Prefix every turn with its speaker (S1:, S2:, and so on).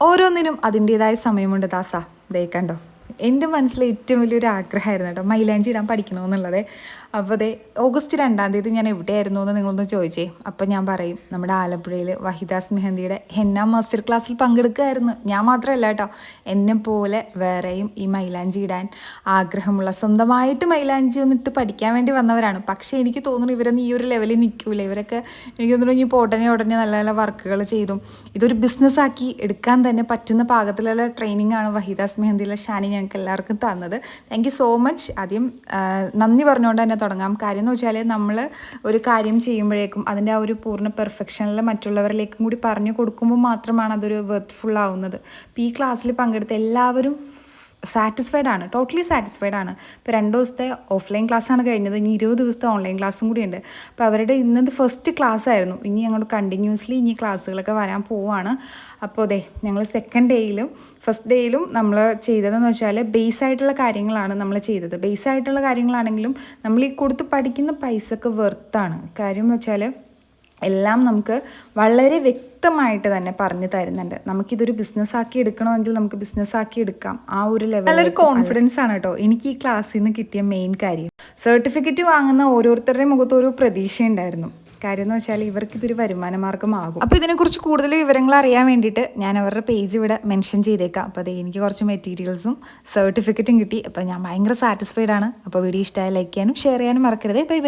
S1: ഓരോന്നിനും അതിൻ്റേതായ സമയമുണ്ട് ദാസ. ദേ കണ്ടോ, എൻ്റെ മനസ്സിലെ ഏറ്റവും വലിയൊരു ആഗ്രഹമായിരുന്നു കേട്ടോ മൈലാഞ്ചി ഇടാൻ പഠിക്കണമെന്നുള്ളത്. അപ്പോൾ ദേ ഓഗസ്റ്റ് 2-ാം തീയതി ഞാൻ എവിടെയായിരുന്നു എന്ന് നിങ്ങളൊന്ന് ചോദിച്ചേ. അപ്പോൾ ഞാൻ പറയും നമ്മുടെ ആലപ്പുഴയിൽ വഹിദാസ് മെഹന്തിയുടെ ഹെന്ന മാസ്റ്റർ ക്ലാസ്സിൽ പങ്കെടുക്കുകയായിരുന്നു. ഞാൻ മാത്രമല്ല കേട്ടോ, എന്നെ പോലെ വേറെയും ഈ മൈലാഞ്ചി ഇടാൻ ആഗ്രഹമുള്ള, സ്വന്തമായിട്ട് മൈലാഞ്ചി ഒന്നിട്ട് പഠിക്കാൻ വേണ്ടി വന്നവരാണ്. പക്ഷേ എനിക്ക് തോന്നുന്നു ഇവരൊന്നും ഈ ഒരു ലെവലിൽ നിൽക്കില്ല. ഇവരൊക്കെ എനിക്ക് തോന്നുന്നു ഇനി ഉടനെ നല്ല നല്ല വർക്കുകൾ ചെയ്തും ഇതൊരു ബിസിനസ്സാക്കി എടുക്കാൻ തന്നെ പറ്റുന്ന പാകത്തിലുള്ള ട്രെയിനിങ് ആണ് വഹിദാസ് മെഹന്തിയിലെ ഷാനി ഞങ്ങൾക്ക് എല്ലാവർക്കും തന്നത്. Thank you so much. ആദ്യം നന്ദി പറഞ്ഞുകൊണ്ട് തന്നെ തുടങ്ങാം. കാര്യം എന്ന് വെച്ചാൽ നമ്മൾ ഒരു കാര്യം ചെയ്യുമ്പോഴേക്കും അതിൻ്റെ ആ ഒരു പൂർണ്ണ പെർഫെക്ഷനിൽ മറ്റുള്ളവരിലേക്കും കൂടി പറഞ്ഞു കൊടുക്കുമ്പോൾ മാത്രമാണ് അതൊരു വെർത്ത്ഫുൾ ആവുന്നത്. അപ്പോൾ ഈ ക്ലാസ്സിൽ പങ്കെടുത്ത എല്ലാവരും സാറ്റിസ്ഫൈഡ് ആണ്, ടോട്ടലി സാറ്റിസ്ഫൈഡ് ആണ്. ഇപ്പോൾ 2 ദിവസത്തെ ഓഫ്ലൈൻ ക്ലാസ്സാണ് കഴിഞ്ഞത്, ഇനി 20 ദിവസത്തെ ഓൺലൈൻ ക്ലാസ്സും കൂടി ഉണ്ട്. അപ്പോൾ അവരുടെ ഇന്നത്തെ ഫസ്റ്റ് ക്ലാസ് ആയിരുന്നു. ഇനി അങ്ങോട്ട് കണ്ടിന്യൂസ്ലി ഇനി ക്ലാസ്സുകളൊക്കെ വരാൻ പോവാണ്. അപ്പോൾ അതെ, ഞങ്ങൾ സെക്കൻഡ് ഡേയിലും ഫസ്റ്റ് ഡേയിലും നമ്മൾ ചെയ്തതെന്ന് വെച്ചാൽ ബേസ് ആയിട്ടുള്ള കാര്യങ്ങളാണ് നമ്മൾ ചെയ്തത്. ബേസ് ആയിട്ടുള്ള കാര്യങ്ങളാണെങ്കിലും നമ്മൾ ഈ കൊടുത്ത് പഠിക്കുന്ന പൈസക്ക് വെർത്താണ്. കാര്യം എന്ന് വെച്ചാൽ എല്ലാം നമുക്ക് വളരെ വ്യക്തമായിട്ട് തന്നെ പറഞ്ഞു തരുന്നുണ്ട്. നമുക്കിതൊരു ബിസിനസ്സാക്കി എടുക്കണമെങ്കിൽ നമുക്ക് ബിസിനസ്സാക്കി എടുക്കാം. ആ ഒരു ലെവൽ നല്ലൊരു കോൺഫിഡൻസ് ആണ് കേട്ടോ എനിക്ക് ഈ ക്ലാസ്സിൽ നിന്ന് കിട്ടിയ മെയിൻ കാര്യം. സർട്ടിഫിക്കറ്റ് വാങ്ങുന്ന ഓരോരുത്തരുടെയും മുഖത്ത് ഒരു പ്രതീക്ഷയുണ്ടായിരുന്നു. കാര്യം എന്ന് വെച്ചാൽ ഇവർക്കിതൊരു വരുമാന മാർഗ്ഗമാകും. അപ്പോൾ ഇതിനെക്കുറിച്ച് കൂടുതൽ വിവരങ്ങൾ അറിയാൻ വേണ്ടിയിട്ട് ഞാൻ അവരുടെ പേജ് ഇവിടെ മെൻഷൻ ചെയ്തേക്കാം. അപ്പോൾ അത് എനിക്ക് കുറച്ച് മെറ്റീരിയൽസും സർട്ടിഫിക്കറ്റും കിട്ടി. അപ്പോൾ ഞാൻ ഭയങ്കര സാറ്റിസ്ഫൈഡ് ആണ്. അപ്പോൾ വീഡിയോ ഇഷ്ടമായി ലൈക്ക് ചെയ്യാനും ഷെയർ ചെയ്യാനും മറക്കരുത്. Bye bye.